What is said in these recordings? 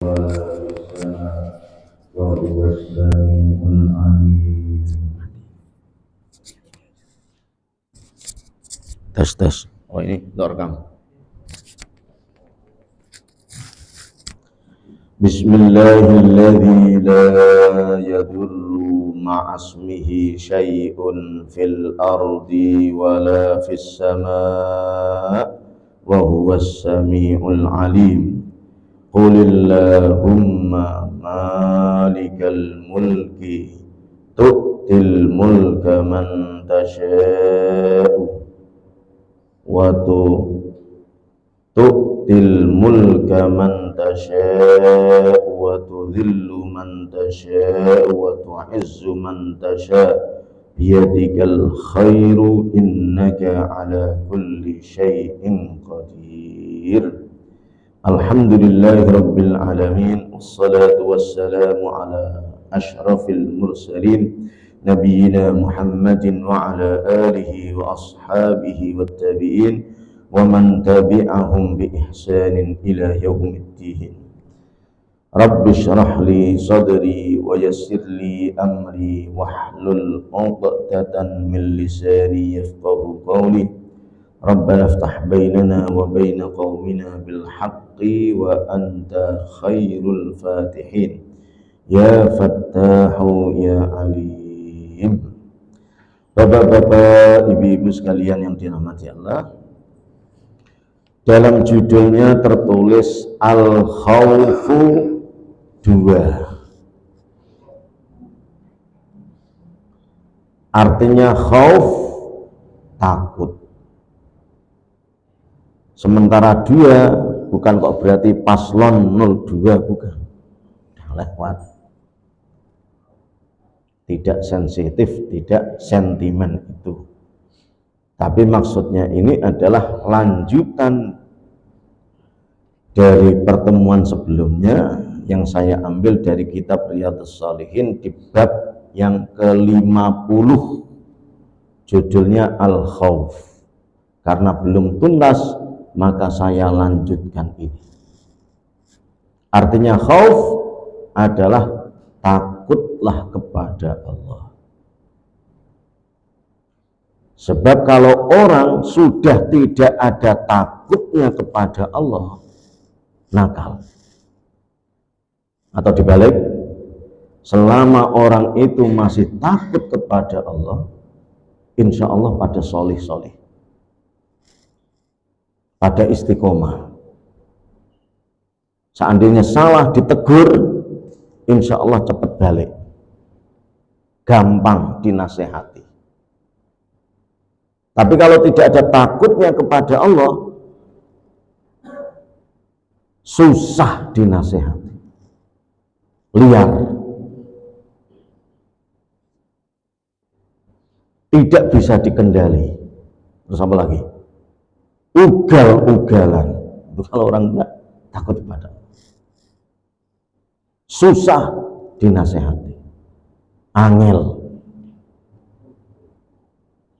وهو السميع العليم. Tes. Oh ini rekam. Bismillahilladzi la yadurru ma'asmihi syai'un fil ardi wala fis samaa wa huwas sami'ul alim. Qulillahumma malikal mulki tu'til mulka man tasha'u wa tu'til mulka man tasha'u wa tudhillu man tasha'u wa tu'izzu man tasha'u biyadikal khairu innaka ala kulli syai'in qadir. Alhamdulillahi rabbil alamin, wassalatu wassalamu ala ashrafil mursalin Nabiyyina Muhammadin wa ala alihi wa ashabihi wa tabi'in wa man tabi'ahum bi ihsanin ila yaumiddin. Rabbi shrah li sadri wa yassir li amri wahlul 'uqdatan min lisani yafqahu qawli. Rabbana iftah bainana wa baina qaumina bil haqqi wa anta khairul fatihin. Ya Fattahu ya Alim. Bapak-bapak, ibu-ibu sekalian yang dirahmati Allah, dalam judulnya tertulis Al-Khawfu 2. Artinya khauf, takut. Sementara 2 bukan kok berarti paslon 02, bukan. Lewat. Tidak sensitif, tidak sentimen itu. Tapi maksudnya ini adalah lanjutan dari pertemuan sebelumnya yang saya ambil dari kitab Riyadhus Shalihin di bab yang ke-50, judulnya Al-Khawf. Karena belum tuntas, maka saya lanjutkan ini. Artinya khauf adalah takutlah kepada Allah. Sebab kalau orang sudah tidak ada takutnya kepada Allah, nakal. Atau dibalik, selama orang itu masih takut kepada Allah, insya Allah pada solih-solih, pada istiqomah. Seandainya salah ditegur, insya Allah cepat balik, gampang dinasehati. Tapi kalau tidak ada takutnya kepada Allah, susah dinasehati, liar, tidak bisa dikendali. Terus apa lagi? Ugal-ugalan. Itu kalau orang enggak takut kepada Allah, susah dinasehati, angel.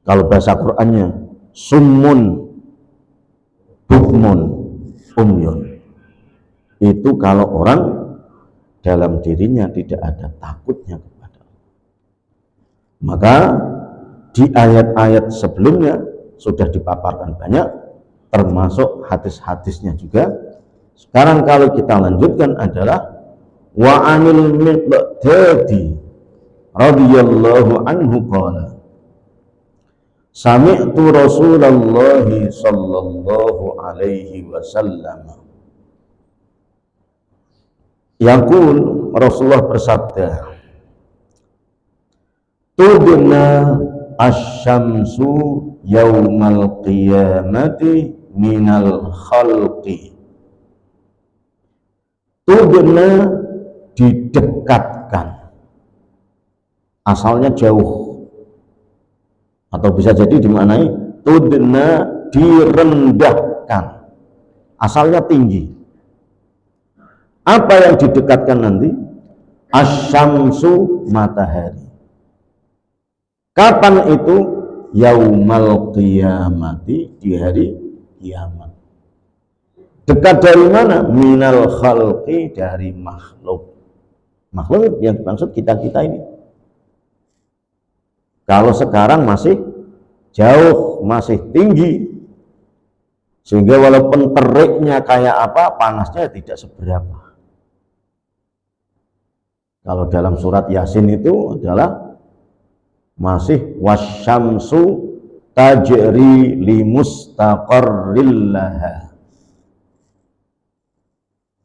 Kalau bahasa Qur'annya summun bukmun umyun. Itu kalau orang dalam dirinya tidak ada takutnya kepada Allah. Maka di ayat-ayat sebelumnya sudah dipaparkan banyak, termasuk hadis-hadisnya juga. Sekarang kalau kita lanjutkan adalah wa anil Miqdadi radhiyallahu anhu qala sami'tu Rasulullah sallallahu alaihi wasallam yaqul, Rasulullah bersabda, tudna asy-syamsu yaumal qiyamati minal khalqi. Tudna didekatkan, asalnya jauh, atau bisa jadi dimaknai tudna direndahkan, asalnya tinggi. Apa yang didekatkan nanti? Asy-syamsu, matahari. Kapan itu? Yaumal qiyamati, di hari kiamat. Dekat dari mana? Minal khalqi, dari makhluk. Makhluk yang dimaksud kita-kita ini. Kalau sekarang masih jauh, masih tinggi, sehingga walaupun teriknya kayak apa, panasnya tidak seberapa. Kalau dalam surat Yasin itu adalah masih wasyamsu tajri limustaqarril laha.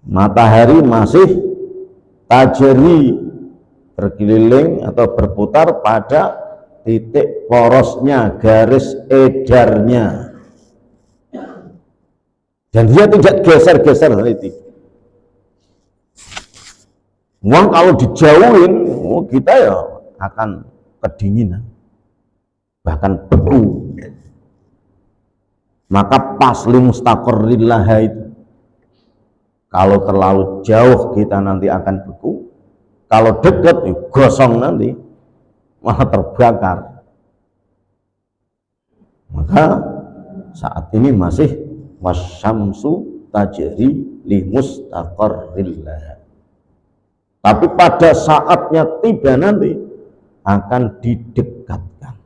Matahari masih tajri, berkeliling atau berputar pada titik porosnya, garis edarnya, dan dia tidak geser-geser itu. Wong kalau dijauhin, kita ya akan kedinginan, bahkan beku. Maka pas limustaqarrillah itu, kalau terlalu jauh kita nanti akan beku, kalau dekat ya gosong nanti, malah terbakar. Maka saat ini masih wasyamsu tajri limustaqarrillah. Tapi pada saatnya tiba nanti akan didekatkan.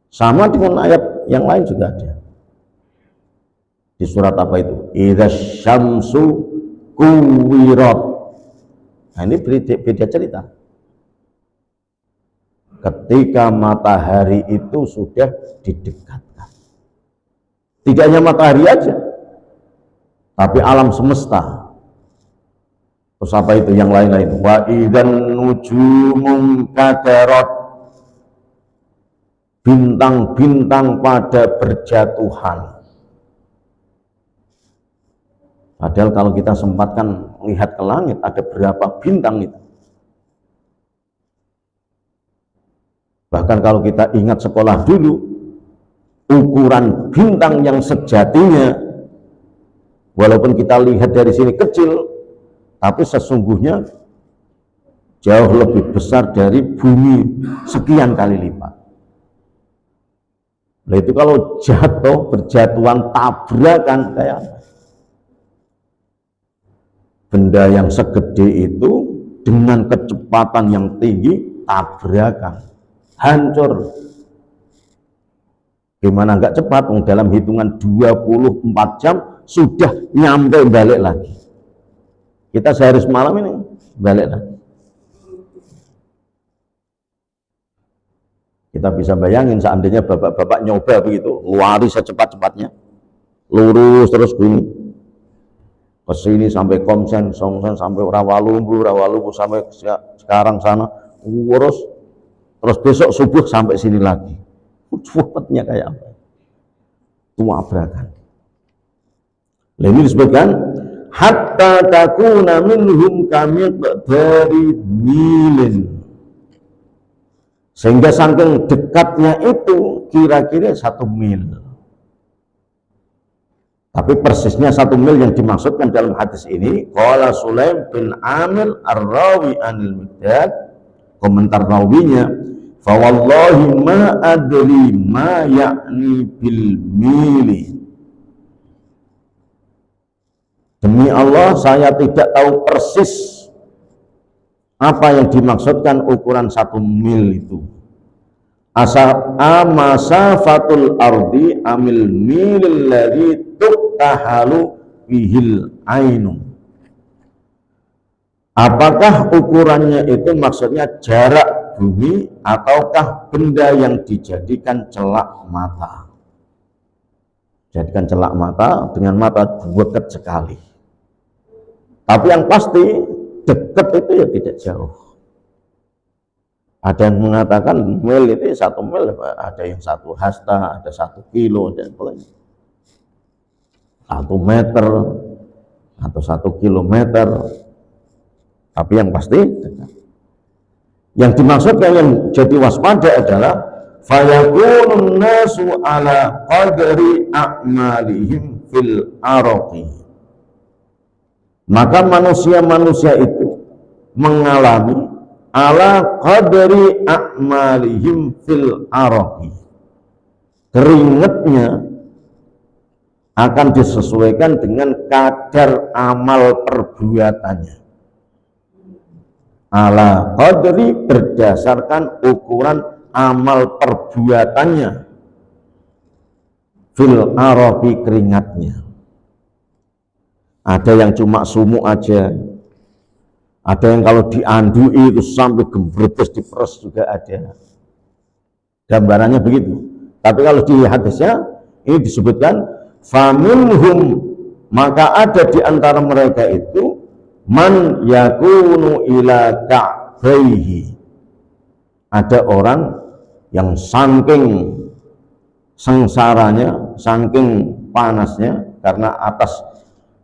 Sama dengan ayat yang lain juga ada. Di surat apa itu? Idza syamsu kuwirat. Nah, ini beda cerita. Ketika matahari itu sudah didekatkan. Tidak hanya matahari aja, tapi alam semesta. Terus apa itu yang lain-lain? Wa idzan nujumun kadarat. Bintang-bintang pada berjatuhan. Padahal kalau kita sempatkan lihat ke langit, ada berapa bintang itu. Bahkan kalau kita ingat sekolah dulu, ukuran bintang yang sejatinya, walaupun kita lihat dari sini kecil, tapi sesungguhnya jauh lebih besar dari bumi sekian kali lipat. Nah itu kalau jatuh, berjatuhan, tabrakan kayak apa? Benda yang segede itu dengan kecepatan yang tinggi, tabrakan, hancur. Gimana nggak cepat? Dalam hitungan 24 jam sudah nyampe balik lagi. Kita sehari semalam ini balik lagi. Kita bisa bayangin seandainya bapak-bapak nyoba begitu, lari secepat-cepatnya, lurus terus gini, ke sini sampai Komsen, Songsen sampai Rawalumbu sampai sekarang sana, lurus, terus besok subuh sampai sini lagi. Cepatnya kayak apa? Tabrakan. Ini disebutkan hatta takuna minhum kamiqdari milin, sehingga saking dekatnya itu kira-kira 1 mil. Tapi persisnya 1 mil yang dimaksudkan dalam hadis ini, qala Sulaim bin Amir ar-Rawi anil Miqdad, komentar rawinya, fa wallahi ma adri ma ya'ni bil mili. Demi Allah, saya tidak tahu persis apa yang dimaksudkan ukuran 1 mil itu. Amasafatul ardi amil milil ladzi tuqtahalu bihil ainu. Apakah ukurannya itu maksudnya jarak bumi ataukah benda yang dijadikan celak mata? Jadikan celak mata dengan mata dekat sekali. Tapi yang pasti dekat itu ya tidak jauh. Ada yang mengatakan mil itu 1 mil, ada yang 1 hasta, ada 1 kilo dan sebagainya. 1 meter atau 1 kilometer. Tapi yang pasti dekat. Yang dimaksudkan yang jadi waspada adalah fayakunun nasu ala qadri a'malihim fil araqi. Maka manusia-manusia itu mengalami ala qadri a'malihim fil araqi, keringatnya akan disesuaikan dengan kadar amal perbuatannya. Ala qadri, berdasarkan ukuran amal perbuatannya. Fil arabi, keringatnya. Ada yang cuma sumuk aja, ada yang kalau diandui itu sampai gembrebes diperes juga ada. Gambarannya begitu. Tapi kalau di hadisnya ini disebutkan faminhum, maka ada di antara mereka itu man yakunu ila ka'baihi, ada orang yang saking sengsaranya, saking panasnya karena atas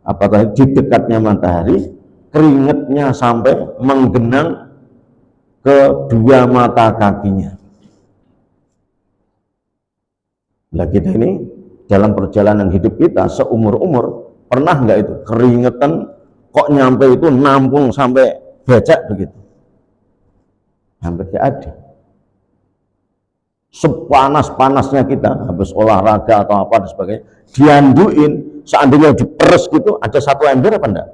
apa tadi di dekatnya matahari, keringatnya sampai menggenang kedua mata kakinya. Nah, kita ini dalam perjalanan hidup kita seumur-umur pernah nggak itu keringetan kok nyampe itu nampung sampai becek begitu? Hampir tidak ada. Sepanas-panasnya kita habis olahraga atau apa dan sebagainya, dianduin, seandainya diperes gitu, ada satu ember apa enggak?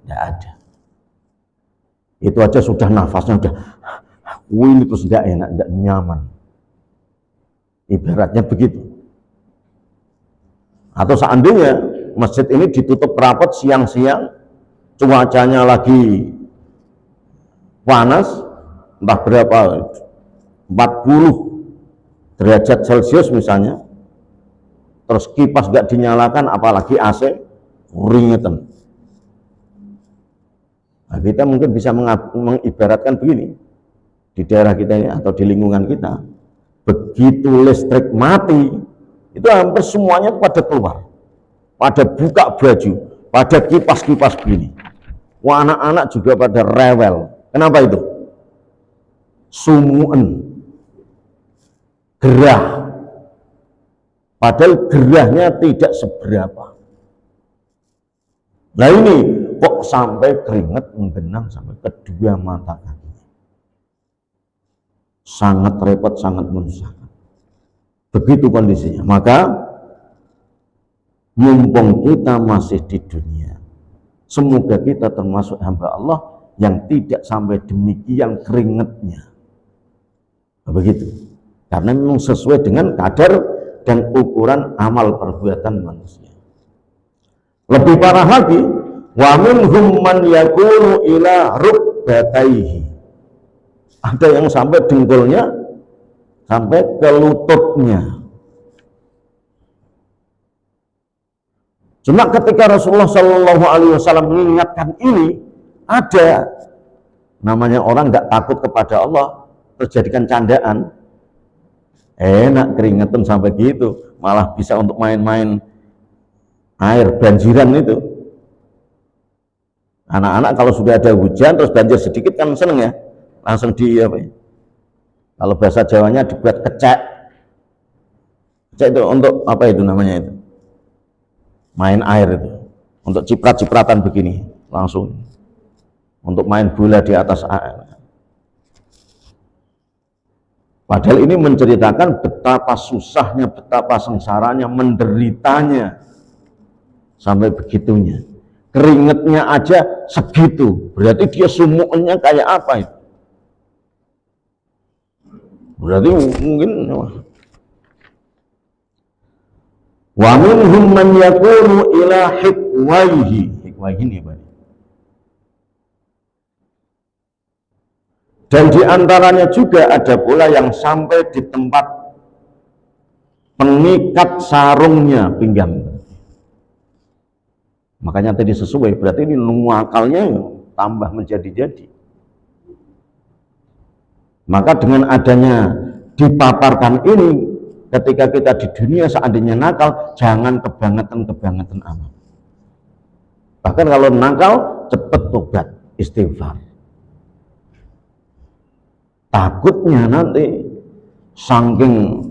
Tidak ada. Itu aja sudah nafasnya udah ini terus tidak enak, tidak nyaman. Ibaratnya begitu. Atau seandainya masjid ini ditutup rapat siang-siang, cuacanya lagi panas, entah berapa, 40 derajat Celcius misalnya, terus kipas nggak dinyalakan, apalagi AC, ringetan. Nah, kita mungkin bisa mengibaratkan begini, di daerah kita ini atau di lingkungan kita, begitu listrik mati, itu hampir semuanya pada keluar, pada buka baju, pada kipas-kipas begini. Wah, anak-anak juga pada rewel. Kenapa itu? Sumuan, gerah. Padahal gerahnya tidak seberapa. Nah ini kok sampai keringat menggenang sampai kedua mata kakinya. Sangat repot, sangat menyusahkan. Begitu kondisinya. Maka mumpung kita masih di dunia, semoga kita termasuk hamba Allah yang tidak sampai demikian keringatnya. Begitu. Karena memang sesuai dengan kadar dan ukuran amal perbuatan manusia. Lebih parah lagi, wa minhum man yakunu ila rukbataihi. Ada yang sampai dengkulnya sampai ke lututnya. Cuma ketika Rasulullah Shallallahu Alaihi Wasallam mengingatkan ini, ada namanya orang nggak takut kepada Allah, terjadikan candaan. Enak keringetan sampai gitu, malah bisa untuk main-main air banjiran itu. Anak-anak kalau sudah ada hujan terus banjir sedikit kan seneng ya, langsung di apa ya? Kalau bahasa Jawanya dibuat kecek. Kecek itu untuk apa itu namanya itu? Main air itu. Untuk ciprat-cipratan begini, langsung. Untuk main bola di atas air. Padahal ini menceritakan betapa susahnya, betapa sengsaranya, menderitanya sampai begitunya. Keringetnya aja segitu, berarti dia sumuannya kayak apa itu? Berarti mungkin wa minhum man yakunu ila hikwaihi. Hikwaihi ini apa? Dan diantaranya juga ada pula yang sampai di tempat pengikat sarungnya pinggang. Makanya tadi sesuai, berarti ini nuakalnya tambah menjadi-jadi. Maka dengan adanya dipaparkan ini, ketika kita di dunia seandainya nakal, jangan kebangetan amat. Bahkan kalau nakal, cepat tobat, istighfar. Takutnya nanti saking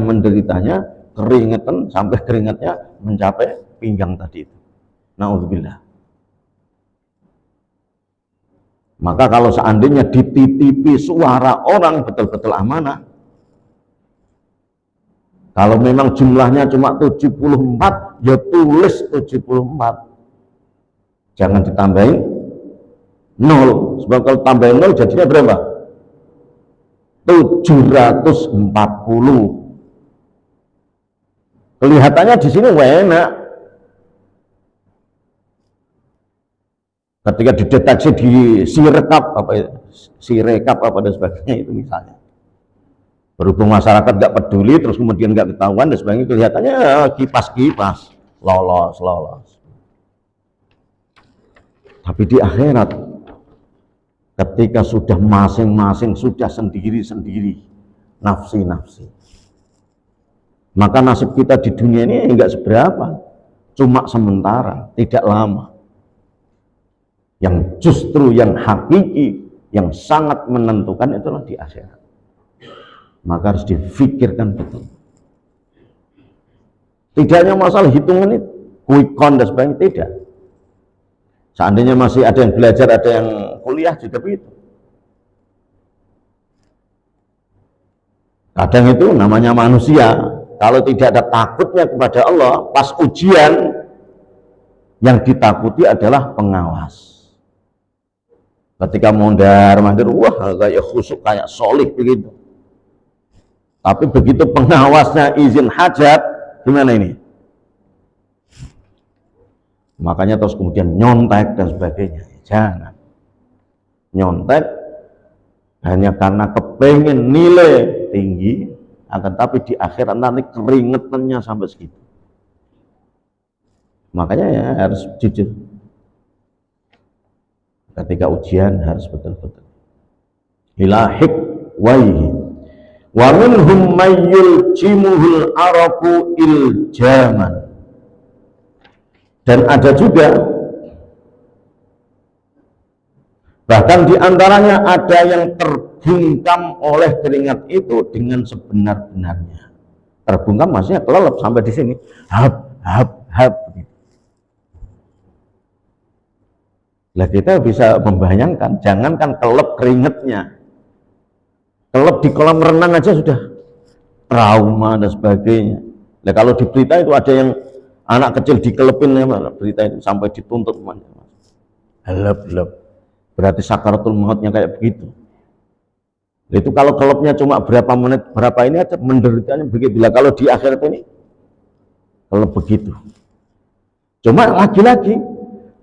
menderitanya keringetan sampai keringatnya mencapai pinggang tadi itu. Na'udzubillah. Maka kalau seandainya dititipi suara orang betul-betul amanah, Kalau memang jumlahnya cuma 74, ya tulis 74. Jangan ditambahin 0. Sebab kalau tambahin 0 jadinya berapa? 740. Kelihatannya di sini enak. Ketika dideteksi di sirekap apa dan sebagainya itu misalnya. Berhubung masyarakat nggak peduli, terus kemudian nggak ketahuan dan sebagainya, kelihatannya kipas-kipas, lolos. Tapi di akhirat, ketika sudah masing-masing sudah sendiri-sendiri, nafsi-nafsi, maka nasib kita di dunia ini enggak seberapa, cuma sementara, tidak lama. Yang justru yang hakiki, yang sangat menentukan itulah di akhirat. Maka harus difikirkan betul. Tidak hanya masalah hitungan itu, quick count dan sebagainya, tidak. Seandainya masih ada yang belajar, ada yang kuliah juga begitu. Kadang itu namanya manusia, kalau tidak ada takutnya kepada Allah, pas ujian, yang ditakuti adalah pengawas. Ketika mondar-mandir, wah kayak khusyuk, kayak solih begitu. Tapi begitu pengawasnya izin hajat, gimana ini? Makanya terus kemudian nyontek dan sebagainya. Jangan nyontek hanya karena kepengen nilai tinggi, akan tapi di akhirat nanti keringetannya sampai segitu. Makanya ya harus jujur. Ketika ujian harus betul-betul. Ilahik waihi. Wa minhum mayyul jimuhul araku iljaman. Dan ada juga, bahkan diantaranya ada yang terbungkam oleh keringat itu dengan sebenar-benarnya. Terbungkam maksudnya kelelep sampai di sini, hap. Lah kita bisa membayangkan, jangankan kelelep keringatnya, kelelep di kolam renang aja sudah trauma dan sebagainya. Nah kalau di berita itu ada yang anak kecil dikelepin ya, berita itu sampai dituntut helep, berarti sakaratul mautnya kayak begitu. Itu kalau kelepnya cuma berapa menit, berapa ini aja menderitanya begitu. Lah kalau di akhirat ini kelep begitu. Cuma lagi-lagi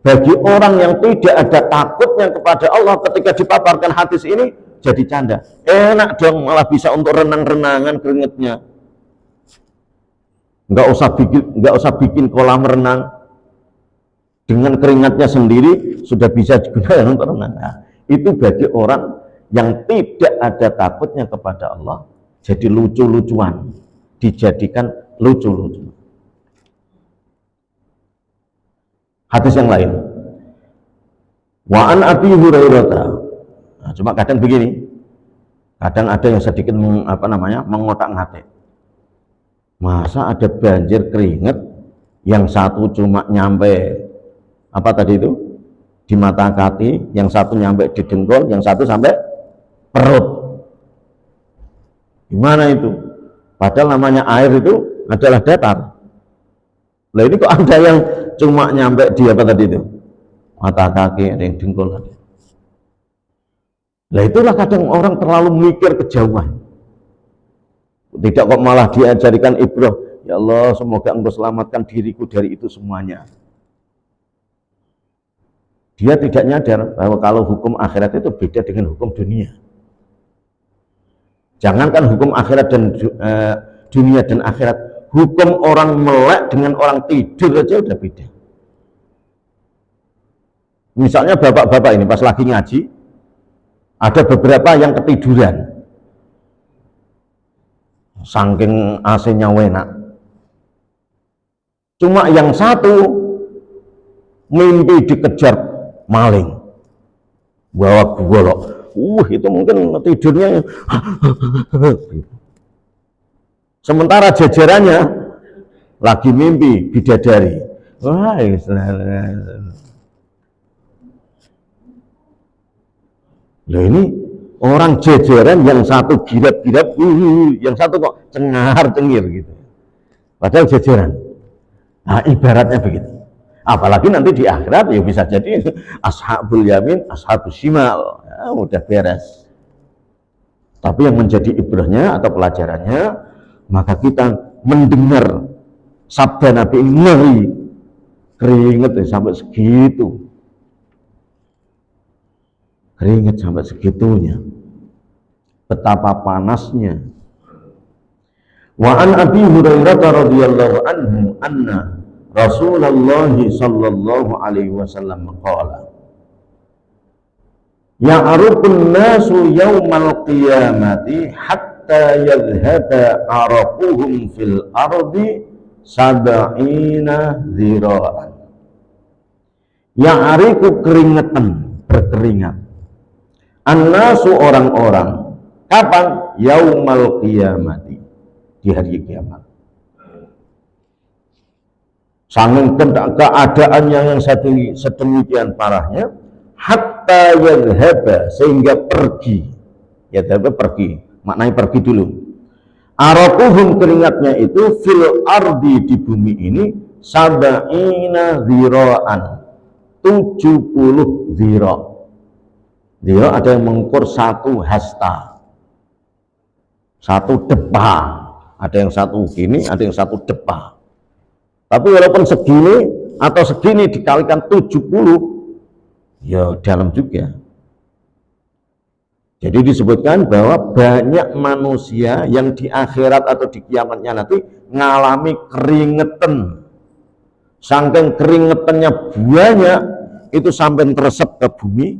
bagi orang yang tidak ada takutnya kepada Allah, ketika dipaparkan hadis ini jadi canda. Enak dong, malah bisa untuk renang-renangan keringetnya. Nggak usah bikin kolam renang, dengan keringatnya sendiri sudah bisa digunakan untuk renang. Nah, itu bagi orang yang tidak ada takutnya kepada Allah, jadi lucu-lucuan, dijadikan lucu-lucu. Hadis yang lain, wa an Abi Hurairah. Nah, cuma kadang begini, kadang ada yang sedikit mengotak-ngatik. Masa ada banjir keringat yang satu cuma nyampe apa tadi itu di mata kaki, yang satu nyampe di dengkul, yang satu sampai perut. Gimana itu? Padahal namanya air itu adalah datar. Lah ini kok ada yang cuma nyampe di apa tadi itu? Mata kaki, ada yang dengkul. Lah itulah kadang orang terlalu mikir kejauhan. Tidak kok malah diajarikan ibrah, ya Allah semoga engkau selamatkan diriku dari itu semuanya. Dia tidak nyadar bahwa kalau hukum akhirat itu beda dengan hukum dunia. Jangankan hukum akhirat dan dunia dan akhirat, hukum orang melek dengan orang tidur aja udah beda. Misalnya bapak-bapak ini pas lagi ngaji, ada beberapa yang ketiduran. Saking AC-nya enak. Cuma yang satu mimpi dikejar maling, bawa golok. Itu mungkin tidurnya. Sementara jajarannya lagi mimpi bidadari. Wah, loh ini orang jajaran yang satu girap-girap, yang satu kok cengar-cengir gitu. padahal jajaran. Nah, ibaratnya begitu. Apalagi nanti di akhirat ya bisa jadi ashabul yamin, ashabus shimal, ya, udah beres. Tapi yang menjadi ibrahnya atau pelajarannya, maka kita mendengar sabda Nabi ini ngeri, keringet ya, sampai segitu, keringet sampai segitunya, betapa panasnya. Wa an Abi Hurairah radhiyallahu anhu anna Rasulullah sallallahu alaihi wasallam qala ya'rufun nasu yaumal qiyamati hatta yadhhaba araquhum fil ardi sab'ina dhira'an. Ya'rifu keringetan, berkeringat. An-nasu orang-orang. Kapan? Yaumal qiyamati, di hari kiamat. Saking keadaannya yang sedemikian parahnya, hatta yadhhaba, sehingga pergi. Yadhhaba pergi, maknanya pergi dulu. Araquhum, keringatnya itu fil ardi, di bumi ini, sab'ina dhira'an, 70 dhira'. Dhira' ada yang mengukur 1 hasta, 1 depa, ada yang 1 gini, ada yang 1 depa. Tapi walaupun segini atau segini dikalikan 70, ya dalam juga. Jadi disebutkan bahwa banyak manusia yang di akhirat atau di kiamatnya nanti ngalami keringetan. Saking keringetannya banyak, itu sampai teresep ke bumi.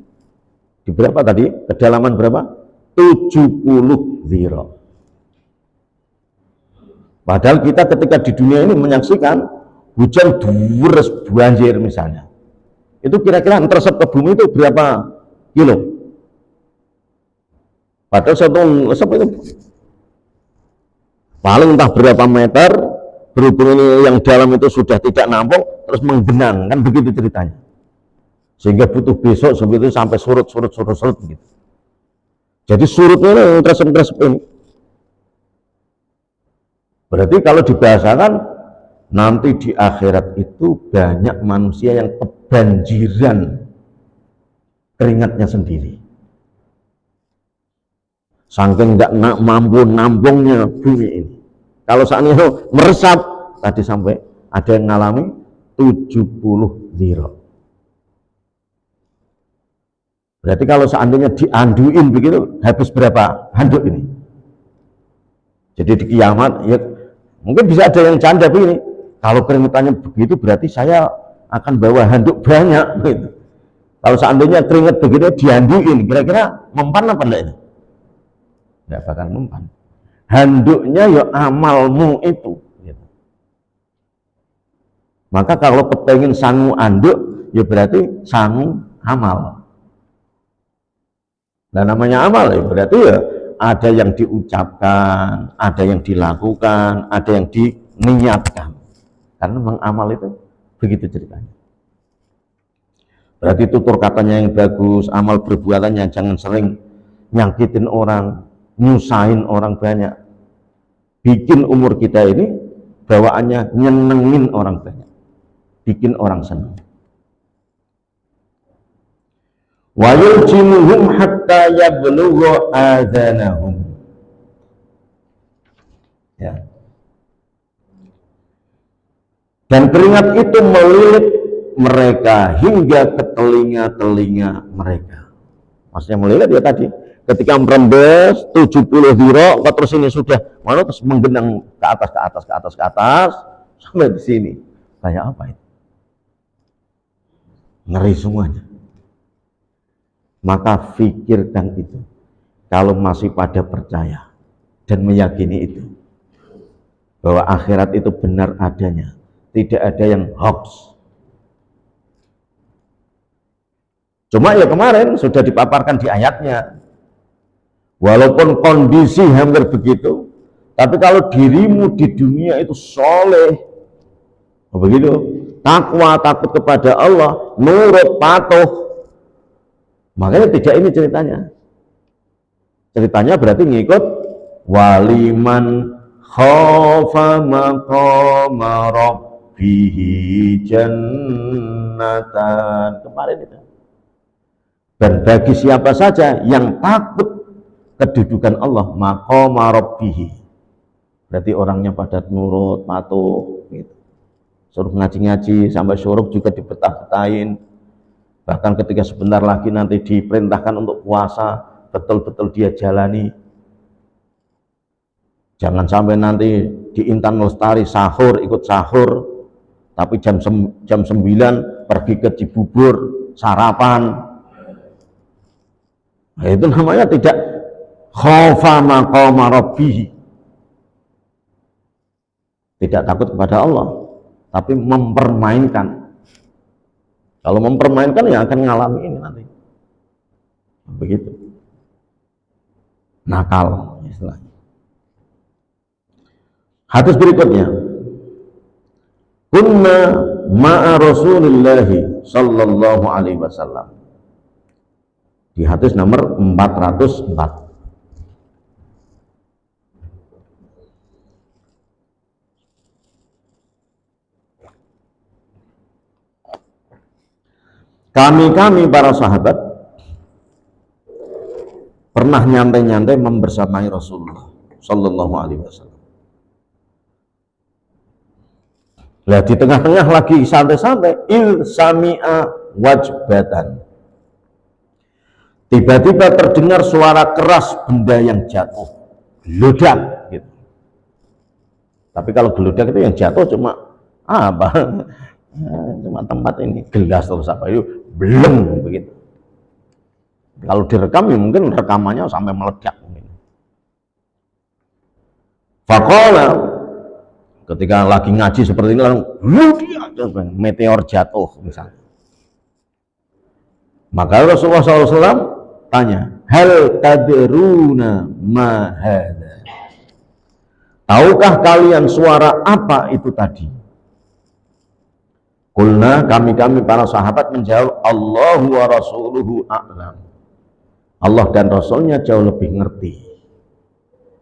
Di berapa tadi? Kedalaman berapa? 70 dhira'. Padahal kita ketika di dunia ini menyaksikan hujan deres banjir misalnya. Itu kira-kira teresep ke bumi itu berapa kilo? Padahal satu resep itu paling entah berapa meter, berhubung ini yang dalam itu sudah tidak nampung, terus menggenang, kan begitu ceritanya. Sehingga butuh besok sebegitu sampai surut begitu. Jadi surutnya ini teresep ini. Berarti kalau dibahasakan nanti di akhirat itu banyak manusia yang kebanjiran keringatnya sendiri. Saking tidak mampu nampungnya bumi ini. Kalau seandainya meresap, tadi sampai ada yang mengalami 70 dhira'. Berarti kalau seandainya dianduin begitu, habis berapa handuk ini? Jadi di kiamat, ya mungkin bisa ada yang canda begini, kalau keringetannya begitu berarti saya akan bawa handuk banyak begitu. Kalau seandainya keringet begitu dianduin, kira-kira mempan apa enggak ini? Enggak bakal mempan. Handuknya ya amalmu itu gitu. Maka kalau kepengen sangu anduk, ya berarti sangu amal. Nah namanya amal ya berarti ya ada yang diucapkan, ada yang dilakukan, ada yang diniatkan. Karena memang amal itu begitu ceritanya. Berarti tutur katanya yang bagus, amal perbuatannya jangan sering nyakitin orang, nyusahin orang banyak. Bikin umur kita ini bawaannya nyenengin orang banyak, bikin orang senang. Wa yuljimuhum hatta yablugha adhanahum. Ya. Dan keringat itu melilit mereka hingga ke telinga-telinga mereka. Maksudnya melilit ya tadi, ketika merembes 70 dhira', terus ini sudah terus menggenang ke atas sampai di sini. Kayak apa itu? Ngeri semuanya. Maka fikirkan itu, kalau masih pada percaya dan meyakini itu, bahwa akhirat itu benar adanya, tidak ada yang hoax. Cuma ya kemarin sudah dipaparkan di ayatnya, walaupun kondisi hampir begitu, tapi kalau dirimu di dunia itu soleh, begitu, takwa, takut kepada Allah, nurut, patuh, makanya tidak ini ceritanya. Ceritanya berarti ngikut waliman khafa maqama rabbihi jannatan. Kemarin itu. Dan bagi siapa saja yang takut kedudukan Allah, maqama rabbihi, berarti orangnya pada nurut, patuh gitu. Suruh ngaji-ngaji sampai syuruk juga dibetah-betahin. Bahkan ketika sebentar lagi nanti diperintahkan untuk puasa, betul-betul dia jalani. Jangan sampai nanti di Intan Lestari sahur, ikut sahur, tapi jam 9 pergi ke Cibubur sarapan. Nah, itu namanya tidak khafa maqama rabbih, tidak takut kepada Allah, tapi mempermainkan. Kalau mempermainkan ya akan ngalami ini nanti, begitu, nakal istilahnya. Hadis berikutnya, kunna ma'a Rasulillahi sallallahu alaihi wasallam, di hadis nomor 404. Kami para sahabat pernah nyantai-nyantai membersamai Rasulullah sallallahu alaihi wasallam. Lah di tengah-tengah lagi santai-santai, il sami'a wajbatan. Tiba-tiba terdengar suara keras benda yang jatuh, geludak gitu. Tapi kalau geludak itu yang jatuh cuma apa? Cuma tempat ini, gelas atau apa itu belum begitu. Kalau direkam ya mungkin rekamannya sampai meledak mungkin. Faqala, ketika lagi ngaji seperti ini langsung meteor jatuh misalnya. Maka Rasulullah SAW tanya, hal tadruna ma hadza? Tahukah kalian suara apa itu tadi? Kulna, kami para sahabat menjawab, Allahu wa rasuluhu a'lam. Allah dan Rasulnya jauh lebih ngerti.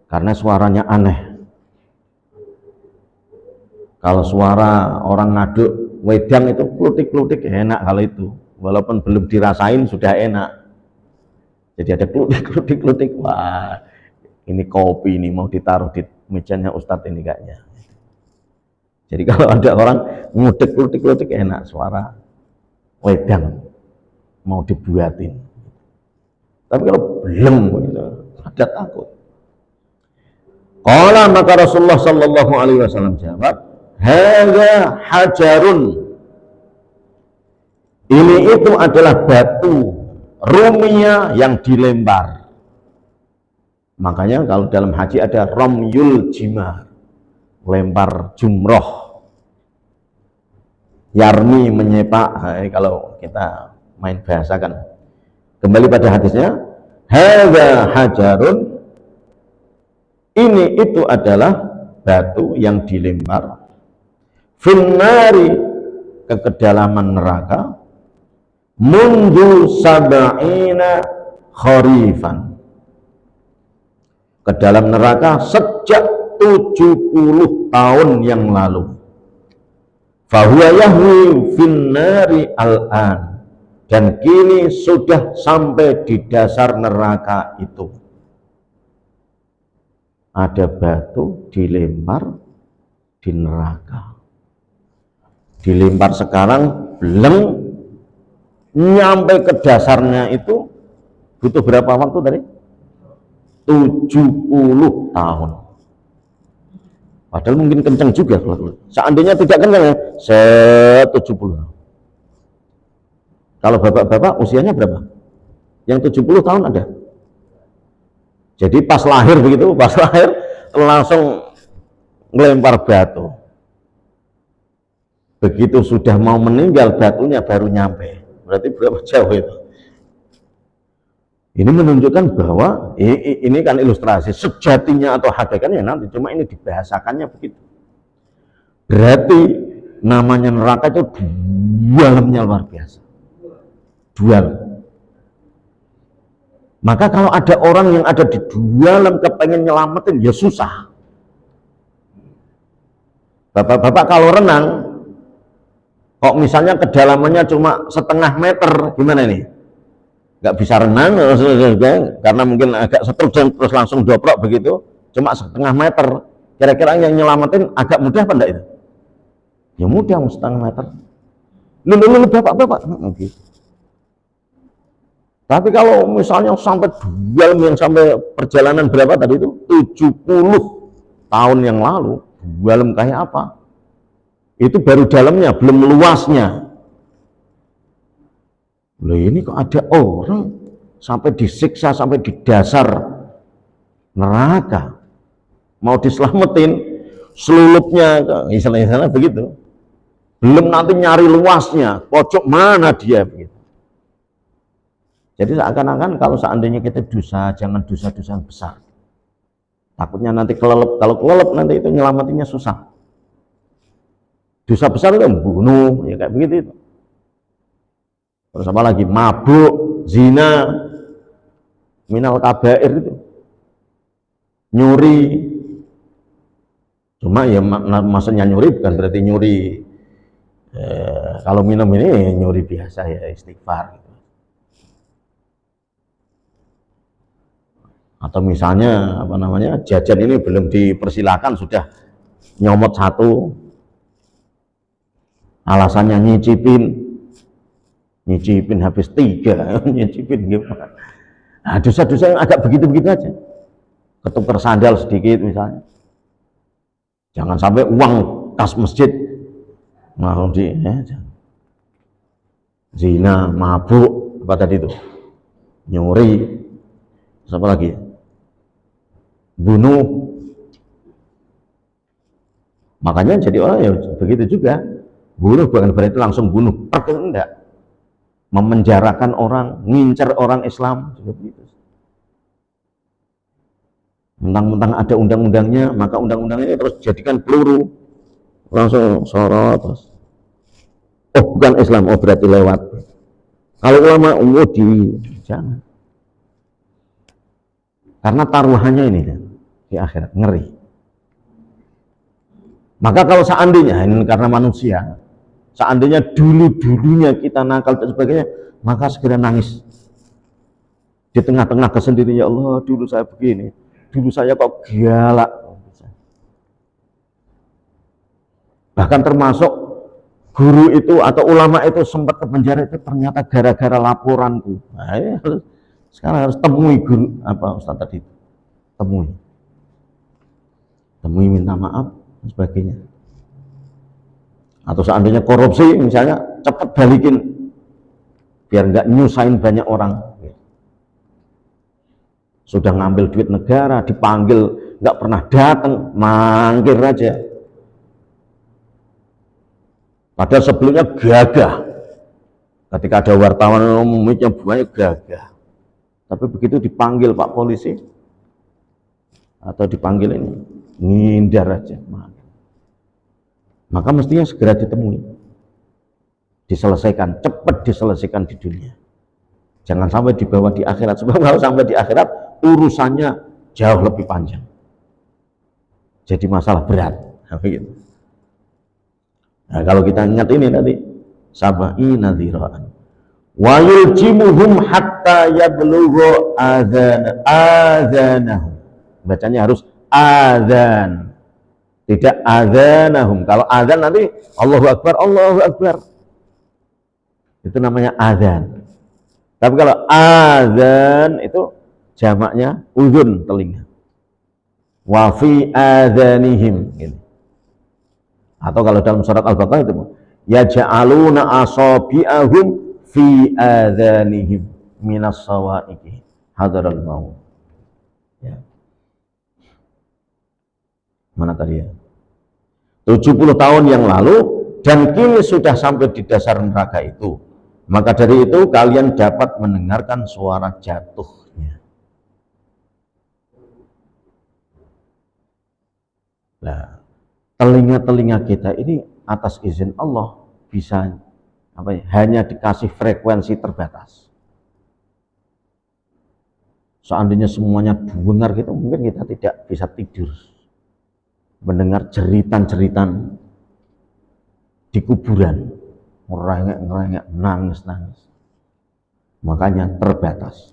Karena suaranya aneh. Kalau suara orang ngaduk wedang itu klutik-klutik enak kalau itu. Walaupun belum dirasain sudah enak. Jadi ada klutik-klutik. Wah, ini kopi ini mau ditaruh di mejanya Ustadz ini kayaknya. Jadi kalau ada orang ngudek-klutik enak suara wedang mau dibuatin. Tapi kalau belum gitu, ada takut. Qala, maka Rasulullah sallallahu alaihi wasallam jawab, hadza hajarun. Ini itu adalah batu rumia yang dilempar. Makanya kalau dalam haji ada ramyul jimar, lempar jumroh. Yarmi menyepak, kalau kita main bahasa kan. Kembali pada hadisnya, hadza hajarun, ini itu adalah batu yang dilempar finnari, ke kedalaman neraka, mundu sab'ina kharifan, ke dalam neraka sejak 70 tahun yang lalu. Fahuwa yahwi finnari al-an, dan kini sudah sampai di dasar neraka itu. Ada batu dilempar di neraka. Dilempar sekarang belum nyampe ke dasarnya itu butuh berapa waktu tadi? 70 tahun. Padahal mungkin kencang juga kalau seandainya tidak kencang ya, 70. Kalau bapak-bapak usianya berapa? Yang 70 tahun ada. Jadi pas lahir begitu, pas lahir langsung melempar batu. Begitu sudah mau meninggal batunya baru nyampe. Berarti berapa jauh itu? Ini menunjukkan bahwa ini kan ilustrasi sejatinya atau hakikatnya nanti, cuma ini dibahasakannya begitu. Berarti namanya neraka itu dalamnya luar biasa. Dalam. Maka kalau ada orang yang ada di dalam kepengen nyelamatin ya susah. Bapak-bapak kalau renang, kok misalnya kedalamannya cuma setengah meter, gimana ini? Nggak bisa renang, karena mungkin agak seterjang terus langsung doprok begitu, cuma setengah meter. Kira-kira yang nyelamatin agak mudah apa enggak itu? Ya mudah, setengah meter. Lu bapak-bapak. Gitu. Tapi kalau misalnya sampai dual yang sampai perjalanan berapa tadi itu? 70 tahun yang lalu, dualem kayak apa? Itu baru dalamnya, belum luasnya. Loh ini kok ada orang sampai disiksa sampai di dasar neraka, mau diselamatin, selulupnya, misalnya begitu. Belum nanti nyari luasnya, pojok mana dia begitu. Jadi seakan-akan kalau seandainya kita dosa, jangan dosa-dosa besar. Takutnya nanti kelelep, kalau kelelep nanti itu nyelamatinya susah. Dosa besar itu membunuh, ya kayak begitu itu. Terus apa lagi? Mabuk, zina, minal kabair itu, nyuri. Cuma ya maksudnya nyuri bukan berarti nyuri. Kalau minum ini nyuri biasa ya, istighfar. Atau misalnya apa namanya, jajan ini belum dipersilakan sudah nyomot satu, alasannya nyicipin habis 3, nyicipin gimana. Nah, dosa-dosa yang agak begitu-begitu aja, ketukar sandal sedikit misalnya, jangan sampai uang kas masjid mau zina, mabuk, apa tadi itu, nyuri, apa lagi, bunuh. Makanya jadi orang ya begitu juga, bunuh bukan berarti langsung bunuh, enggak, memenjarakan orang, ngincer orang Islam juga begitu. Mentang-mentang ada undang-undangnya, maka undang-undangnya terus jadikan peluru, langsung sorot terus. Oh bukan Islam, oh berarti lewat. Kalau ulama jangan. Karena taruhannya ini di akhirat ngeri. Maka kalau seandainya ini karena manusia, seandainya dulu-dulunya kita nakal dan sebagainya, maka segera nangis di tengah-tengah kesendirian, ya Allah dulu saya begini, dulu saya kok galak. Bahkan termasuk guru itu atau ulama itu sempat ke penjara itu ternyata gara-gara laporanku. Nah, ya, sekarang harus temui guru apa Ustaz tadi, temui minta maaf dan sebagainya. Atau seandainya korupsi misalnya, cepat balikin biar nggak nyusahin banyak orang. Sudah ngambil duit negara, dipanggil nggak pernah datang, mangkir aja. Padahal sebelumnya gagah, ketika ada wartawan umumnya banyak gagah. Tapi begitu dipanggil Pak Polisi atau dipanggil ini, ngindar aja. Maka mestinya segera ditemui, diselesaikan, cepat diselesaikan di dunia. Jangan sampai dibawa di akhirat, sebab kalau sampai di akhirat urusannya jauh lebih panjang. Jadi masalah berat. Nah, kalau kita ingat ini tadi, sab'ina dzira'an wa yuljimuhum hatta yablughu adzanahum. Bacanya harus adzan, tidak adzanahum. Kalau adzan nanti Allahu Akbar, Allahu Akbar, itu namanya adzan. Tapi kalau adzan itu jamaknya udhun, telinga. Wa fi adzanihim gitu. Atau kalau dalam surat Al-Baqarah itu yaj'aluna asabi'ahum fi adzanihim minas sawa'iqi hadaral maut. Ya. Mana tadi ya? 70 tahun yang lalu dan kini sudah sampai di dasar neraka itu. Maka dari itu kalian dapat mendengarkan suara jatuhnya. Nah, telinga-telinga kita ini atas izin Allah bisa hanya dikasih frekuensi terbatas. Seandainya semuanya dengar gitu, mungkin kita tidak bisa tidur mendengar jeritan-jeritan di kuburan, ngerengek, nangis. Makanya terbatas.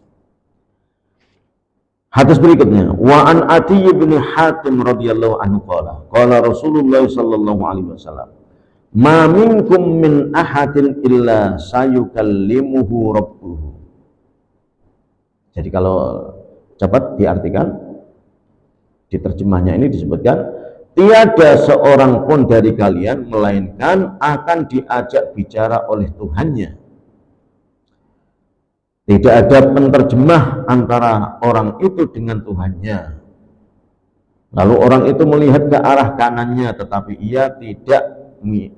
Hadis berikutnya, wa an Adi bin Hatim radhiyallahu anhu qala Rasulullah sallallahu alaihi wasallam, ma minkum min ahadin illa sayukallimuhu rabbuhu. Jadi kalau cepat diartikan, di terjemahnya ini disebutkan, tiada seorang pun dari kalian melainkan akan diajak bicara oleh Tuhannya. Tidak ada penerjemah antara orang itu dengan Tuhannya. Lalu orang itu melihat ke arah kanannya, tetapi ia tidak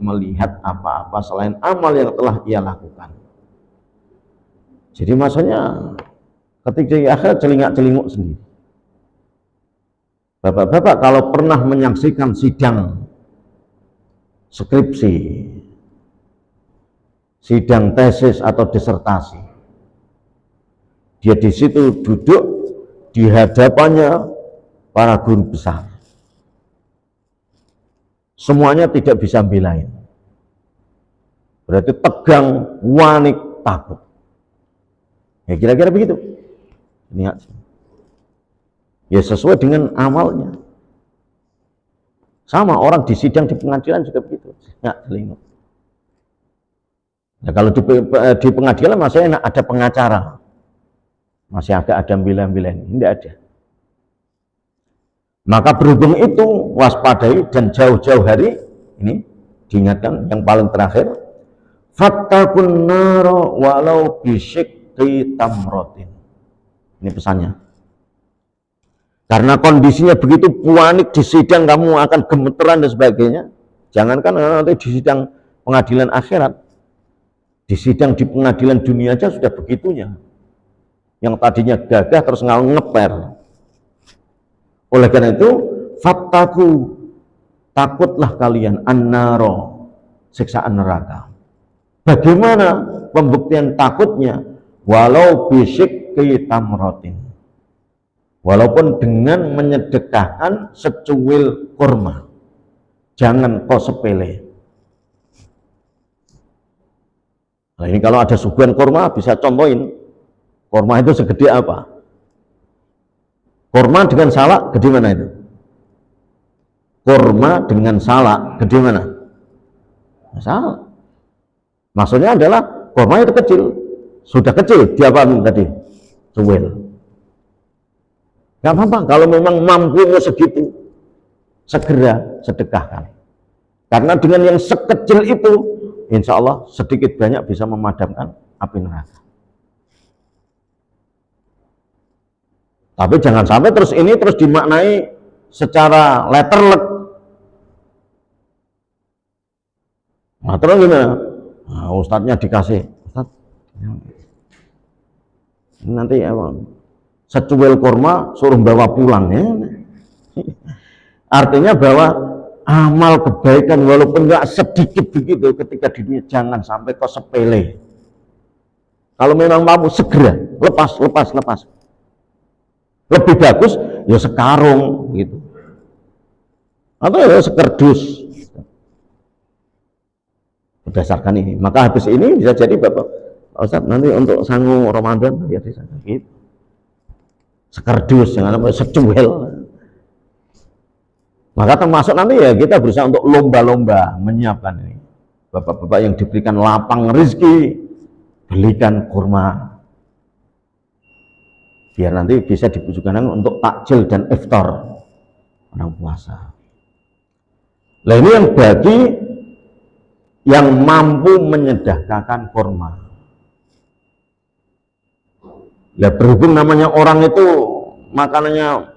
melihat apa-apa selain amal yang telah ia lakukan. Jadi maksudnya ketika di akhirat celingak-celinguk sendiri. Bapak-bapak kalau pernah menyaksikan sidang skripsi, sidang tesis atau disertasi, dia di situ duduk di hadapannya para guru besar. Semuanya tidak bisa belain. Berarti tegang, panik, takut. Ya kira-kira begitu. Niat. Ya sesuai dengan amalnya. Sama orang di sidang di pengadilan juga begitu. Nggak telinga. Nah, kalau di pengadilan masih ada pengacara. Masih agak ada bilang-bilang, tidak ada. Maka berhubung itu waspadai dan jauh-jauh hari ini diingatkan yang paling terakhir, fattaqun naro walau bisyikki tamrotin. Ini pesannya. Karena kondisinya begitu panik di sidang, kamu akan gemeteran dan sebagainya. Jangankan nanti di sidang pengadilan akhirat, di sidang di pengadilan dunia aja sudah begitunya. Yang tadinya gagah terus ngeper. Oleh karena itu, fattaku, takutlah kalian annaro, siksaan neraka. Bagaimana pembuktian takutnya? Walau bisyikki tamrotin. Walaupun dengan menyedekahkan secuil kurma. Jangan kau sepele. Nah ini kalau ada suguhan kurma bisa contohin. Kurma itu segede apa? Kurma dengan salak gede mana itu? Kurma dengan salak gede mana? Salak. Maksudnya adalah kurma itu kecil. Sudah kecil, diapain tadi? Cuwil. Gak apa-apa, kalau memang mampunya segitu, segera sedekahkan. Karena dengan yang sekecil itu, insya Allah sedikit banyak bisa memadamkan api neraka. Tapi jangan sampai terus ini terus dimaknai secara letterlek. Nah terus gimana? Nah, ustadznya dikasih, Ustadz, nanti emang secuil kurma suruh bawa pulang ya. Artinya bahwa amal kebaikan walaupun nggak sedikit begitu ketika di dunia jangan sampai kau sepele. Kalau memang mampu segera lepas. Lebih bagus ya sekarung gitu. Atau ya sekerdus. Berdasarkan ini, maka habis ini bisa jadi Bapak Ustadz nanti untuk sangu Ramadan ya di sana gitu. Sekerdus, jangan sampai secuil. Maka termasuk nanti ya kita berusaha untuk lomba-lomba menyiapkan ini. Bapak-bapak yang diberikan lapang rezeki, belikan kurma. Biar nanti bisa dibutuhkan untuk takjil dan iftar orang puasa. Nah ini yang bagi yang mampu menyedekahkan kurma. Ya berhubung namanya orang itu makanannya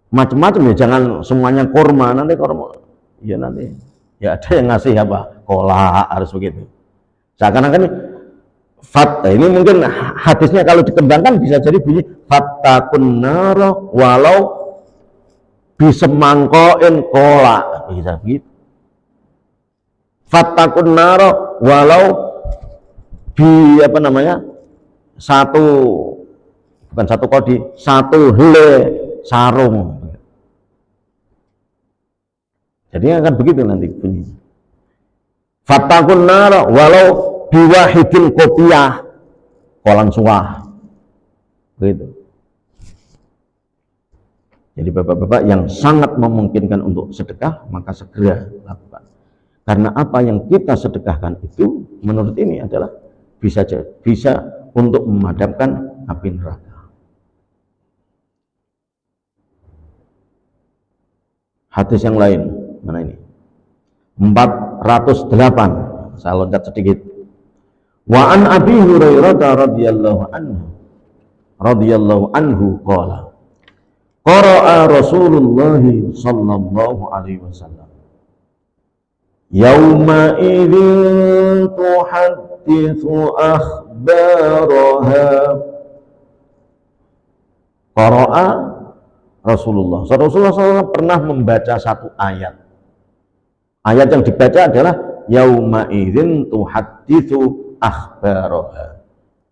macam-macam ya, jangan semuanya kurma. Nanti kurma, ya nanti ya ada yang ngasih apa, kolak harus begitu. Seakan-akan ini mungkin hadisnya kalau dikembangkan bisa jadi bunyi fattakun naro walau bisemangkoin kolak, bisa begitu. Fattakun naro walau bi apa namanya bukan satu kodi, satu hele sarung. Jadi akan begitu nanti bunyinya. Fatakun nar walau biwahidil kopiah kolang suah. Begitu. Jadi bapak-bapak yang sangat memungkinkan untuk sedekah, maka segera lakukan. Karena apa yang kita sedekahkan itu menurut ini adalah bisa untuk memadamkan api neraka. Hadis yang lain, mana ini? 408, saya loncat sedikit. Wa an Abi Hurairah radhiyallahu anhu qala qara'a Rasulullah sallallahu alaihi wasallam yauma idzin tuhadditsu akhbaraha. Qara'a Rasulullah SAW pernah membaca satu ayat. Ayat yang dibaca adalah yauma idzin tuhadditsu akhbaraha.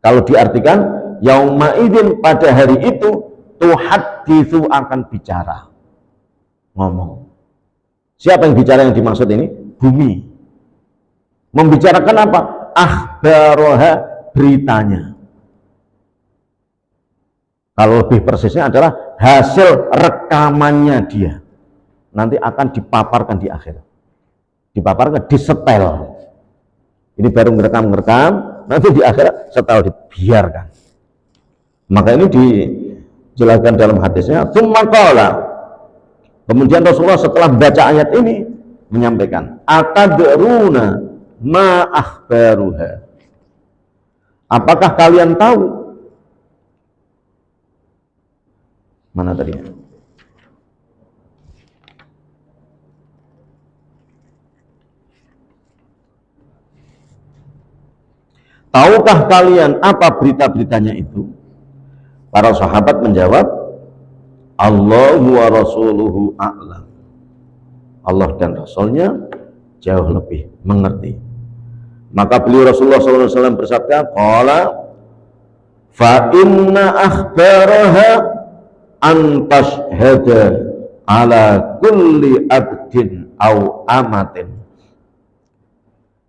Kalau diartikan yauma idzin, pada hari itu, tuhadditsu akan bicara, ngomong. Siapa yang bicara yang dimaksud ini? Bumi. Membicarakan apa? Akhbaraha, beritanya. Kalau lebih persisnya adalah hasil rekamannya dia. Nanti akan dipaparkan di akhirat. Dipaparkan, disetel. Ini baru ngerekam, nanti di akhirat setel, dibiarkan. Maka ini dijelaskan dalam hadisnya. Tsumma qala, kemudian Rasulullah setelah membaca ayat ini menyampaikan, atadruna ma akhbaruha. Apakah kalian tahu? Mana tadi? Tahukah kalian apa berita-beritanya itu? Para sahabat menjawab, Allahu wa rasuluhu a'lam. Allah dan Rasulnya jauh lebih mengerti. Maka beliau Rasulullah SAW bersabda, qala fa inna akhbaraha an tashhada ala kulli abdin au amatin.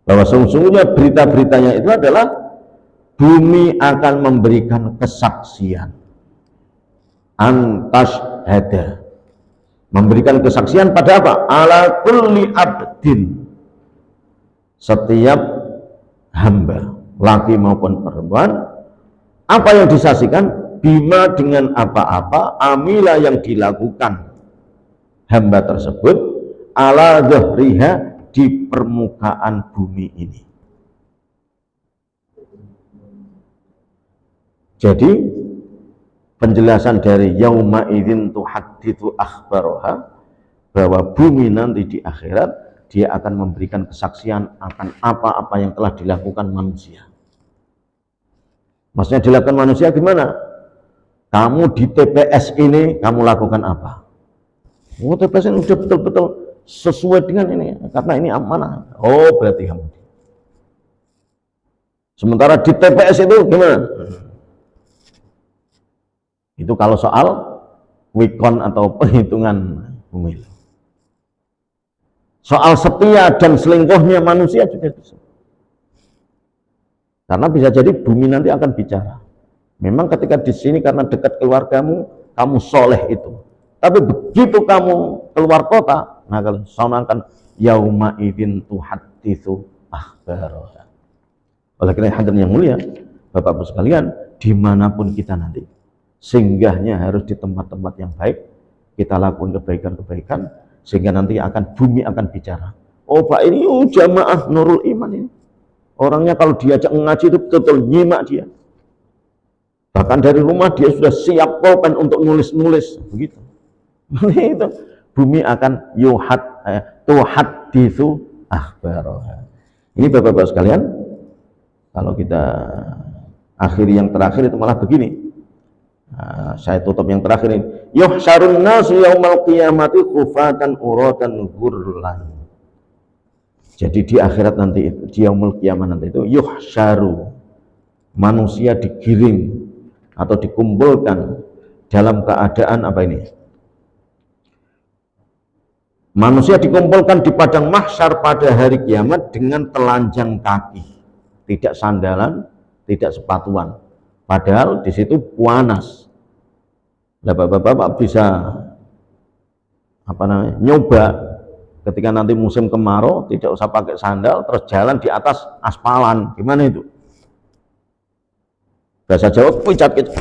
Bahwa sesungguhnya berita-beritanya itu adalah bumi akan memberikan kesaksian. An tashhada, memberikan kesaksian pada apa? Ala kulli abdin, setiap hamba, laki maupun perempuan. Apa yang disaksikan? Bima, dengan apa-apa amila yang dilakukan hamba tersebut, ala dhahriha, di permukaan bumi ini. Jadi penjelasan dari yauma idzin tuhadditsu akhbaraha, bahwa bumi nanti di akhirat dia akan memberikan kesaksian akan apa-apa yang telah dilakukan manusia. Maksudnya dilakukan manusia gimana? Kamu di TPS ini kamu lakukan apa? Oh, TPS ini sudah betul-betul sesuai dengan ini, karena ini amanah. Oh, berarti kamu. Sementara di TPS itu gimana? Itu kalau soal wikon atau penghitungan pemilu. Soal setia dan selingkuhnya manusia juga bisa. Karena bisa jadi bumi nanti akan bicara. Memang ketika di sini karena dekat keluargamu, kamu soleh itu. Tapi begitu kamu keluar kota, nah kalau sana akan yauma idzin tuhadditsu akhbaraha. Oleh karena hadirin yang mulia, Bapak-Bapak sekalian, dimanapun kita nanti, singgahnya harus di tempat-tempat yang baik. Kita lakukan kebaikan-kebaikan, sehingga nanti bumi akan bicara. Oh Pak, ini jamaah Nurul Iman ini. Orangnya kalau diajak ngaji itu betul-betul nyimak dia. Bahkan dari rumah dia sudah siap pulpen untuk nulis-nulis, begitu. Itu bumi akan tuhadditsu akhbaraha. Ini Bapak-Bapak sekalian, kalau kita akhiri yang terakhir itu malah begini. Nah, saya tutup yang terakhir ini. Yuhsyarun nasu yaumal qiyamati khufatan uratan ghurlan. Jadi di akhirat nanti itu, di yaumul qiyamah nanti itu, yuhsyaru, manusia digiring atau dikumpulkan dalam keadaan apa ini? Manusia dikumpulkan di padang mahsyar pada hari kiamat dengan telanjang kaki, tidak sandalan, tidak sepatuan. Padahal di situ panas. Nah, bapak-bapak bisa nyoba ketika nanti musim kemarau, tidak usah pakai sandal, terus jalan di atas aspalan. Gimana itu? Bahasa Jawa picat-picat.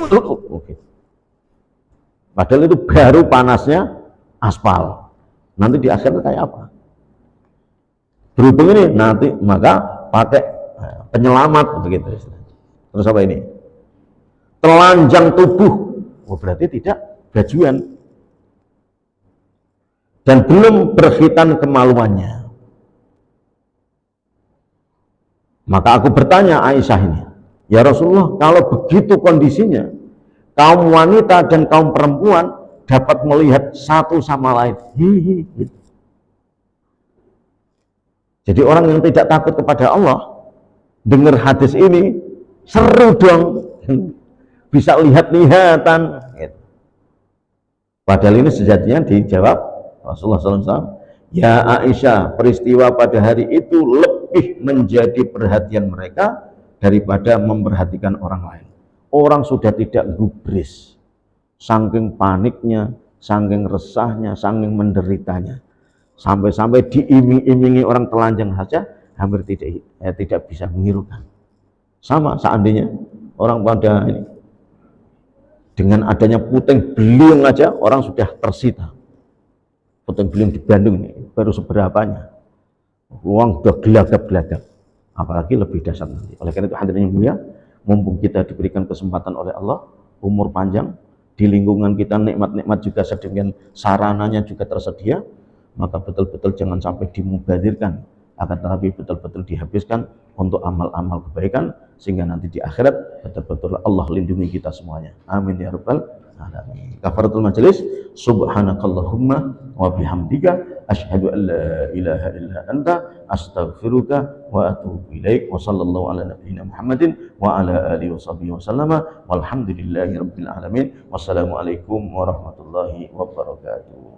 Padahal itu baru panasnya aspal. Nanti di akhirat kayak apa? Berhubung ini nanti maka pakai penyelamat begitu. Terus apa ini? Telanjang tubuh. Oh, berarti tidak bajuan. Dan belum berkhitan kemaluannya. Maka aku bertanya Aisyah ini, ya Rasulullah, kalau begitu kondisinya, kaum wanita dan kaum perempuan dapat melihat satu sama lain. Gitu. Jadi orang yang tidak takut kepada Allah, dengar hadis ini, seru dong. Bisa lihat-lihatan. Gitu. Padahal ini sejatinya dijawab Rasulullah SAW, ya Aisyah, peristiwa pada hari itu lebih menjadi perhatian mereka daripada memperhatikan orang lain. Orang sudah tidak gubris, saking paniknya, saking resahnya, saking menderitanya, sampai-sampai diiming-imingi orang telanjang saja hampir tidak bisa menghiraukan. Sama seandainya orang pada ini, dengan adanya puting beliung aja orang sudah tersita. Puting beliung di Bandung ini baru seberapanya, uang sudah gelagap-gelagap, apalagi lebih dahsyat nanti. Oleh karena itu hadirin yang mulia, mumpung kita diberikan kesempatan oleh Allah, umur panjang, di lingkungan kita nikmat-nikmat juga sedemikian sarananya juga tersedia, maka betul-betul jangan sampai dimubadirkan, akan tetapi betul-betul dihabiskan untuk amal-amal kebaikan, sehingga nanti di akhirat betul-betul Allah lindungi kita semuanya. Amin ya rabbal alamin. Kafaratul majelis, subhanakallahumma wa bihamdika asyhadu an la ilaha illa anta astaghfiruka wa atubu ilaik. Wa sallallahu ala nabiyyina Muhammadin wa ala alihi wa sahbihi wa sallama walhamdulillahi rabbil alamin. Wassalamualaikum warahmatullahi wabarakatuh.